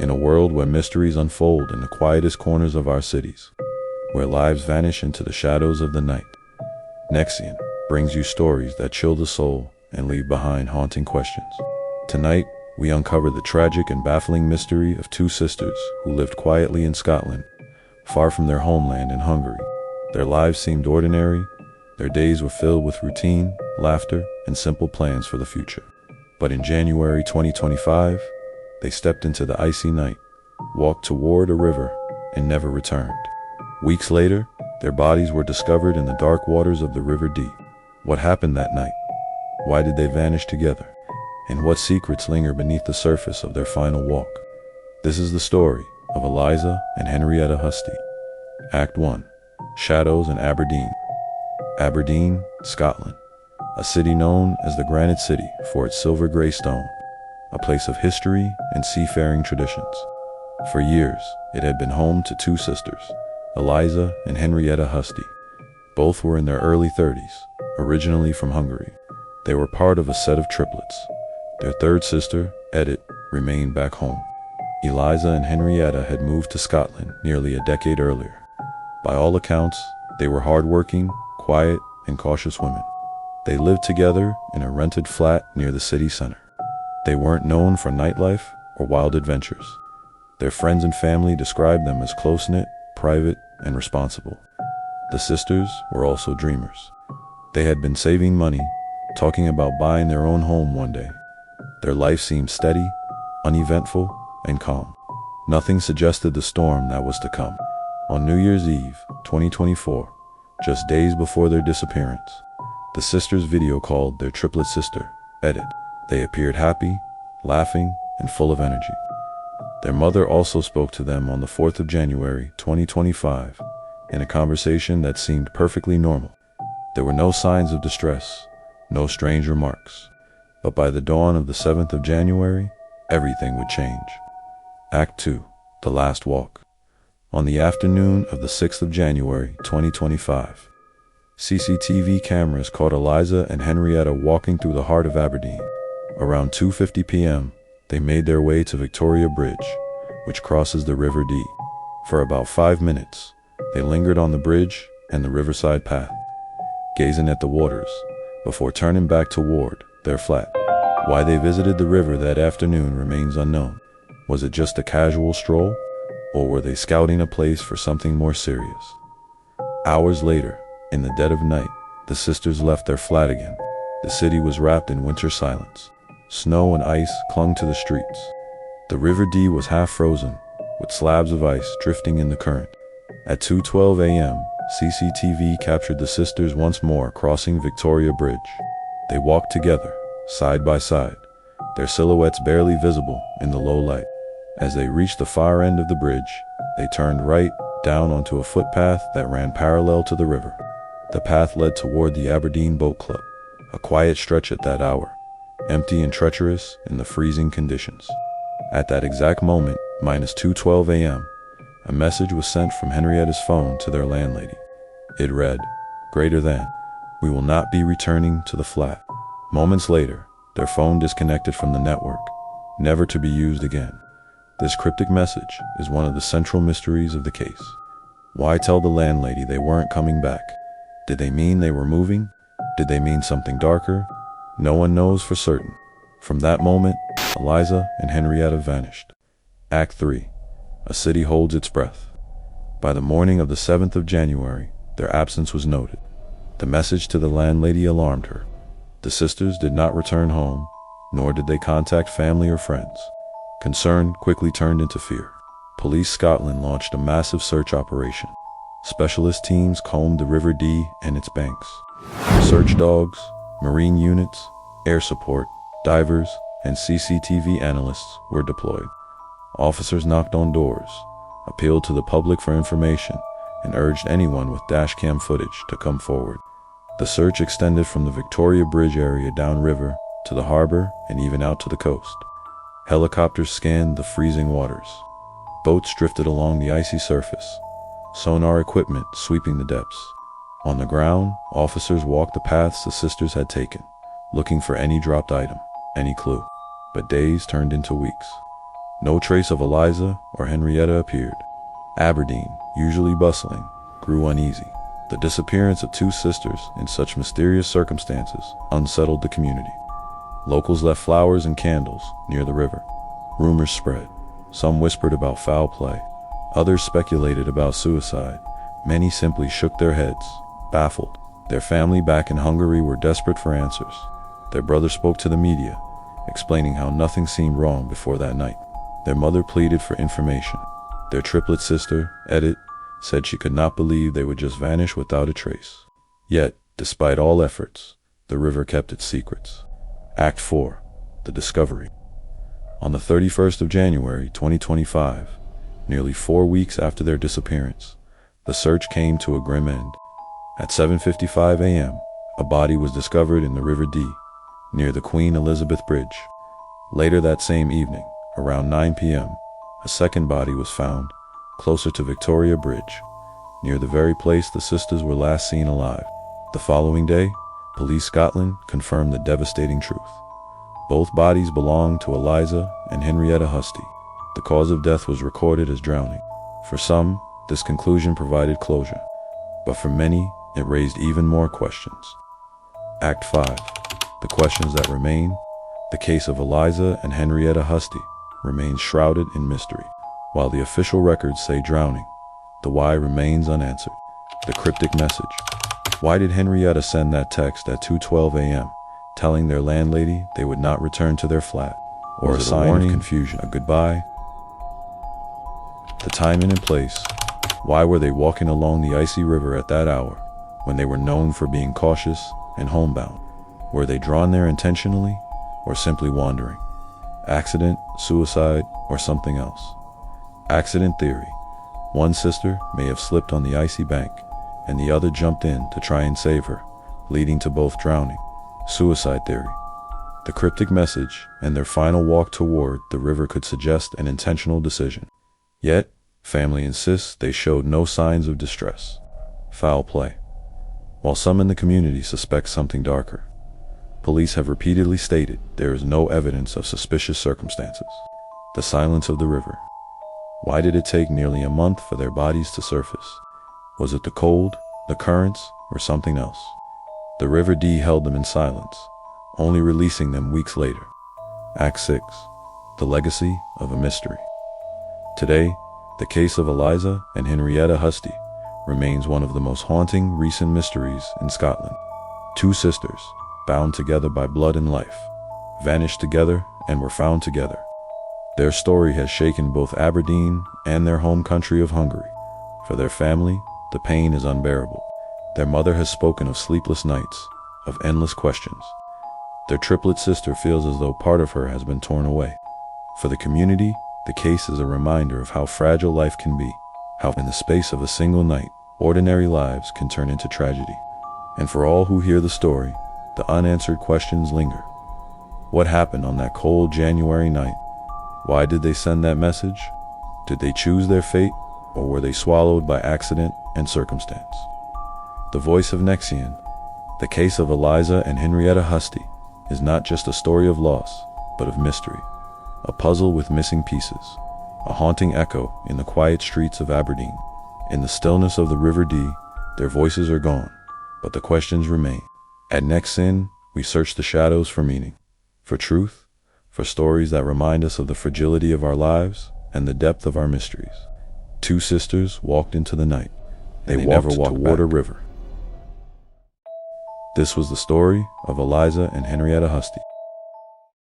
In a world where mysteries unfold in the quietest corners of our cities, where lives vanish into the shadows of the night, NEXION brings you stories that chill the soul and leave behind haunting questions. Tonight, we uncover the tragic and baffling mystery of two sisters who lived quietly in Scotland, far from their homeland in Hungary. Their lives seemed ordinary, their days were filled with routine, laughter, and simple plans for the future. But in January 2025, they stepped into the icy night, walked toward a river, and never returned. Weeks later, their bodies were discovered in the dark waters of the River Dee. What happened that night? Why did they vanish together? And what secrets linger beneath the surface of their final walk? This is the story of Eliza and Henrietta Huszti. Act 1. Shadows in Aberdeen. Aberdeen, Scotland. A city known as the Granite City for its silver grey stone. A place of history and seafaring traditions. For years, it had been home to two sisters, Eliza and Henrietta Huszti. Both were in their early 30s, originally from Hungary. They were part of a set of triplets. Their third sister, Edith, remained back home. Eliza and Henrietta had moved to Scotland nearly a decade earlier. By all accounts, they were hardworking, quiet, and cautious women. They lived together in a rented flat near the city center. They weren't known for nightlife or wild adventures. Their friends and family described them as close-knit, private, and responsible. The sisters were also dreamers. They had been saving money, talking about buying their own home one day. Their life seemed steady, uneventful, and calm. Nothing suggested the storm that was to come. On New Year's Eve, 2024, just days before their disappearance, the sisters video called their triplet sister, Edith. They appeared happy, laughing, and full of energy. Their mother also spoke to them on the 4th of January, 2025, in a conversation that seemed perfectly normal. There were no signs of distress, no strange remarks. But by the dawn of the 7th of January, everything would change. Act 2. The Last Walk. On the afternoon of the 6th of January, 2025, CCTV cameras caught Eliza and Henrietta walking through the heart of Aberdeen. Around 2:50 p.m., they made their way to Victoria Bridge, which crosses the River Dee. For about 5 minutes, they lingered on the bridge and the riverside path, gazing at the waters, before turning back toward their flat. Why they visited the river that afternoon remains unknown. Was it just a casual stroll, or were they scouting a place for something more serious? Hours later, in the dead of night, the sisters left their flat again. The city was wrapped in winter silence. Snow and ice clung to the streets. The River Dee was half frozen, with slabs of ice drifting in the current. At 2:12 a.m., CCTV captured the sisters once more crossing Victoria Bridge. They walked together, side by side, their silhouettes barely visible in the low light. As they reached the far end of the bridge, they turned right down onto a footpath that ran parallel to the river. The path led toward the Aberdeen Boat Club, a quiet stretch at that hour, empty and treacherous in the freezing conditions. At that exact moment, minus 2:12 a.m., a message was sent from Henrietta's phone to their landlady. It read, "Greater than, we will not be returning to the flat." Moments later, their phone disconnected from the network, never to be used again. This cryptic message is one of the central mysteries of the case. Why tell the landlady they weren't coming back? Did they mean they were moving? Did they mean something darker? No one knows for certain. From that moment, Eliza and Henrietta vanished. Act 3. A city holds its breath. By the morning of the 7th of January, their absence was noted. The message to the landlady alarmed her. The sisters did not return home, nor did they contact family or friends. Concern quickly turned into fear. Police Scotland launched a massive search operation. Specialist teams combed the River Dee and its banks. Search dogs, marine units, air support, divers, and CCTV analysts were deployed. Officers knocked on doors, appealed to the public for information, and urged anyone with dashcam footage to come forward. The search extended from the Victoria Bridge area downriver to the harbor and even out to the coast. Helicopters scanned the freezing waters. Boats drifted along the icy surface, sonar equipment sweeping the depths. On the ground, officers walked the paths the sisters had taken, looking for any dropped item, any clue. But days turned into weeks. No trace of Eliza or Henrietta appeared. Aberdeen, usually bustling, grew uneasy. The disappearance of two sisters in such mysterious circumstances unsettled the community. Locals left flowers and candles near the river. Rumors spread. Some whispered about foul play. Others speculated about suicide. Many simply shook their heads, baffled. Their family back in Hungary were desperate for answers. Their brother spoke to the media, explaining how nothing seemed wrong before that night. Their mother pleaded for information. Their triplet sister, Edith, said she could not believe they would just vanish without a trace. Yet, despite all efforts, the river kept its secrets. Act 4. The Discovery. On the 31st of January 2025, nearly 4 weeks after their disappearance, the search came to a grim end. At 7:55 a.m., a body was discovered in the River Dee, near the Queen Elizabeth Bridge. Later that same evening, around 9 p.m., a second body was found, closer to Victoria Bridge, near the very place the sisters were last seen alive. The following day, Police Scotland confirmed the devastating truth. Both bodies belonged to Eliza and Henrietta Huszti. The cause of death was recorded as drowning. For some, this conclusion provided closure, but for many, it raised even more questions. Act 5. The questions that remain. The case of Eliza and Henrietta Huszti remains shrouded in mystery. While the official records say drowning, the why remains unanswered. The cryptic message. Why did Henrietta send that text at 2:12 a.m., telling their landlady they would not return to their flat? Or a sign of confusion, a goodbye? The timing and place. Why were they walking along the icy river at that hour, when they were known for being cautious and homebound? Were they drawn there intentionally, or simply wandering? Accident, suicide, or something else? Accident theory. One sister may have slipped on the icy bank, and the other jumped in to try and save her, leading to both drowning. Suicide theory. The cryptic message and their final walk toward the river could suggest an intentional decision. Yet, family insists they showed no signs of distress. Foul play. While some in the community suspect something darker, police have repeatedly stated there is no evidence of suspicious circumstances. The silence of the river. Why did it take nearly a month for their bodies to surface? Was it the cold, the currents, or something else? The River Dee held them in silence, only releasing them weeks later. Act 6. The legacy of a mystery. Today, the case of Eliza and Henrietta Huszti remains one of the most haunting recent mysteries in Scotland. Two sisters, bound together by blood and life, vanished together and were found together. Their story has shaken both Aberdeen and their home country of Hungary. For their family, the pain is unbearable. Their mother has spoken of sleepless nights, of endless questions. Their triplet sister feels as though part of her has been torn away. For the community, the case is a reminder of how fragile life can be, how in the space of a single night, ordinary lives can turn into tragedy. And for all who hear the story, the unanswered questions linger. What happened on that cold January night? Why did they send that message? Did they choose their fate, or were they swallowed by accident and circumstance? The voice of NEXION, the case of Eliza and Henrietta Huszti, is not just a story of loss, but of mystery. A puzzle with missing pieces, a haunting echo in the quiet streets of Aberdeen. In the stillness of the River Dee, their voices are gone, but the questions remain. At NEXION, we search the shadows for meaning, for truth, for stories that remind us of the fragility of our lives and the depth of our mysteries. Two sisters walked into the night. They never walked toward a river. This was the story of Eliza and Henrietta Huszti.